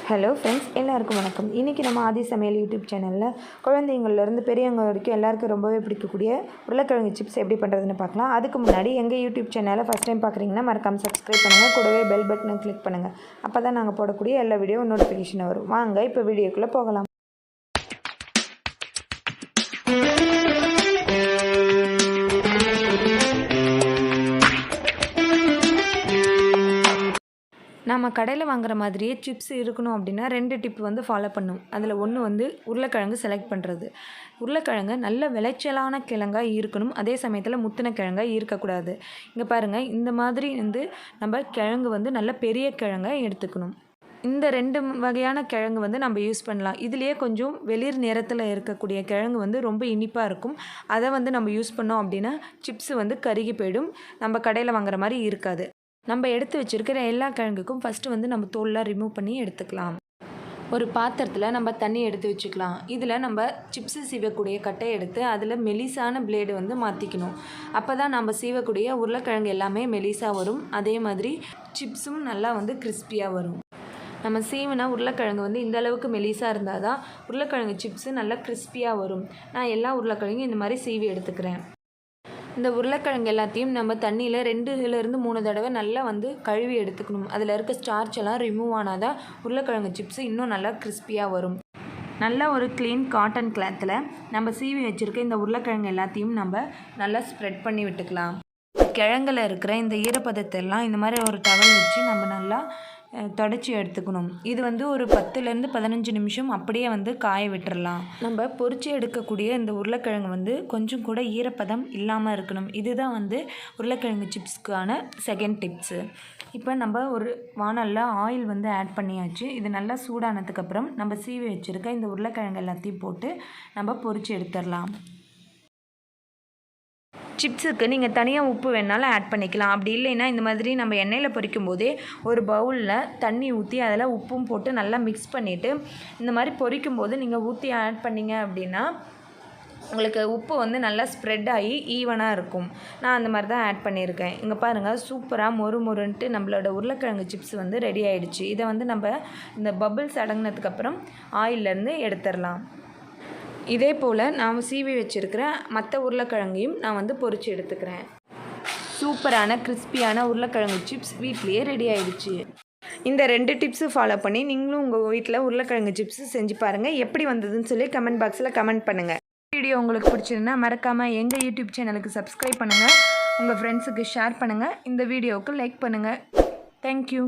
Hello friends, எல்லாருக்கும் வணக்கம். இன்றைக்கி நம்ம ஆதி சமையல் யூடியூப் சேனலில் குழந்தைங்கள்லேருந்து பெரியவங்க வரைக்கும் எல்லாருக்கும் ரொம்பவே பிடிக்கக்கூடிய உருளைக்கிழங்கு சிப்ஸ் எப்படி பண்ணுறதுன்னு பார்க்கலாம். அதுக்கு முன்னாடி எங்கள் யூடியூப் சேனலை ஃபஸ்ட் டைம் பார்க்குறீங்கன்னா மறக்காமல் சப்ஸ்கிரைப் பண்ணுங்கள். கூடவே பெல் பட்டனை கிளிக் பண்ணுங்கள். அப்போ தான் நாங்கள் போடக்கூடிய எல்லா வீடியோ நோட்டிஃபிகேஷன் வரும். வாங்க இப்போ வீடியோக்குள்ளே போகலாம். நம்ம கடையில் வாங்குற மாதிரியே சிப்ஸ் இருக்கணும் அப்படின்னா 2 டிப் ஃபாலோ பண்ணும். அதில் ஒன்று உருளைக்கிழங்கு செலக்ட் பண்ணுறது. உருளைக்கிழங்கு நல்ல விளைச்சலான கிழங்காக இருக்கணும், அதே சமயத்தில் முத்தின கிழங்காக இருக்கக்கூடாது. இங்கே பாருங்கள், இந்த மாதிரி நம்ம கிழங்கு நல்ல பெரிய கிழங்காக எடுத்துக்கணும். இந்த 2 வகையான கிழங்கு நம்ம யூஸ் பண்ணலாம். இதுலேயே கொஞ்சம் வெளிர் நிறத்தில் இருக்கக்கூடிய கிழங்கு ரொம்ப இனிப்பாக இருக்கும். அதை நம்ம யூஸ் பண்ணோம் அப்படின்னா சிப்ஸ் கருகி போயிடும். நம்ம கடையில் வாங்குற மாதிரி இருக்காது. நம்ம எடுத்து வச்சுருக்கிற எல்லா கிழங்குக்கும் ஃபஸ்ட்டு நம்ம தோல்லாம் ரிமூவ் பண்ணி எடுத்துக்கலாம். ஒரு பாத்திரத்தில் நம்ம தண்ணி எடுத்து வச்சுக்கலாம். இதில் நம்ம சிப்ஸு சீவக்கூடிய கட்டையை எடுத்து அதில் மெலிசான பிளேடு மாற்றிக்கணும். அப்போ தான் நம்ம சீவக்கூடிய உருளைக்கிழங்கு எல்லாமே மெலிசாக வரும். அதே மாதிரி சிப்ஸும் நல்லா கிறிஸ்பியாக வரும். நம்ம சீவினா உருளைக்கிழங்கு இந்த அளவுக்கு மெலிசாக இருந்தால் தான் உருளைக்கிழங்கு சிப்ஸு நல்லா கிறிஸ்பியாக வரும். நான் எல்லா உருளைக்கிழங்கும் இந்த மாதிரி சீவி எடுத்துக்கிறேன். இந்த உருளைக்கிழங்கு எல்லாத்தையும் நம்ம தண்ணியில் 2லேருந்து 3 தடவை நல்லா கழுவி எடுத்துக்கணும். அதில் இருக்க ஸ்டார்ச் எல்லாம் ரிமூவ் ஆனால் தான் உருளைக்கிழங்கு சிப்ஸு இன்னும் நல்லா கிறிஸ்பியாக வரும். நல்ல ஒரு க்ளீன் காட்டன் கிளாத்தில் நம்ம சீவி வச்சுருக்க இந்த உருளைக்கிழங்கு எல்லாத்தையும் நம்ம நல்லா ஸ்ப்ரெட் பண்ணி விட்டுக்கலாம். கிழங்குல இருக்கிற இந்த ஈரப்பதத்தை எல்லாம் இந்த மாதிரி ஒரு டவல் வச்சு நம்ம நல்லா தொடச்சி எடுத்துக்கணும். இது ஒரு 10லேருந்து 15 நிமிஷம் அப்படியே காய விட்டுறலாம். நம்ம பொரிச்சு எடுக்கக்கூடிய இந்த உருளைக்கிழங்கு கொஞ்சம் கூட ஈரப்பதம் இல்லாமல் இருக்கணும். இதுதான் உருளைக்கிழங்கு சிப்ஸ்க்கான செகண்ட் டிப்ஸு. இப்போ நம்ம ஒரு வானலில் ஆயில் ஆட் பண்ணியாச்சு. இது நல்லா சூடானதுக்கப்புறம் நம்ம சீவி வச்சுருக்க இந்த உருளைக்கிழங்கு எல்லாத்தையும் போட்டு நம்ம பொரிச்சு எடுத்துடலாம். சிப்ஸுக்கு நீங்கள் தனியாக உப்பு வேணாலும் ஆட் பண்ணிக்கலாம். அப்படி இல்லைன்னா இந்த மாதிரி நம்ம எண்ணெயில் பொரிக்கும் போதே ஒரு பவுலில் தண்ணி ஊற்றி அதில் உப்பும் போட்டு நல்லா மிக்ஸ் பண்ணிவிட்டு இந்த மாதிரி பொரிக்கும் போது நீங்கள் ஊற்றி ஆட் பண்ணிங்க அப்படின்னா உங்களுக்கு உப்பு நல்லா ஸ்ப்ரெட் ஆகி ஈவனாக இருக்கும். நான் அந்த மாதிரி தான் ஆட் பண்ணியிருக்கேன். இங்கே பாருங்கள், சூப்பராக மொறுன்ட்டு நம்மளோட உருளைக்கிழங்கு சிப்ஸ் ரெடி ஆகிடுச்சு. இதை நம்ம இந்த பபிள்ஸ் அடங்கினதுக்கப்புறம் ஆயிலேருந்து எடுத்துடலாம். இதே போல் நான் சீவி வச்சுருக்கிற மற்ற உருளைக்கிழங்கையும் நான் பொரித்து எடுத்துக்கிறேன். சூப்பரான கிறிஸ்பியான உருளைக்கிழங்கு சிப்ஸ் வீட்லேயே ரெடி ஆகிடுச்சு. இந்த 2 டிப்ஸு ஃபாலோ பண்ணி நீங்களும் உங்கள் வீட்டில் உருளைக்கிழங்கு சிப்ஸு செஞ்சு பாருங்கள். எப்படி வந்ததுன்னு சொல்லி கமெண்ட் பாக்ஸில் கமெண்ட் பண்ணுங்கள். வீடியோ உங்களுக்கு பிடிச்சிருந்தா மறக்காமல் எங்கள் யூடியூப் சேனலுக்கு சப்ஸ்கிரைப் பண்ணுங்கள். உங்கள் ஃப்ரெண்ட்ஸுக்கு ஷேர் பண்ணுங்கள். இந்த வீடியோவுக்கு லைக் பண்ணுங்கள். தேங்க்யூ.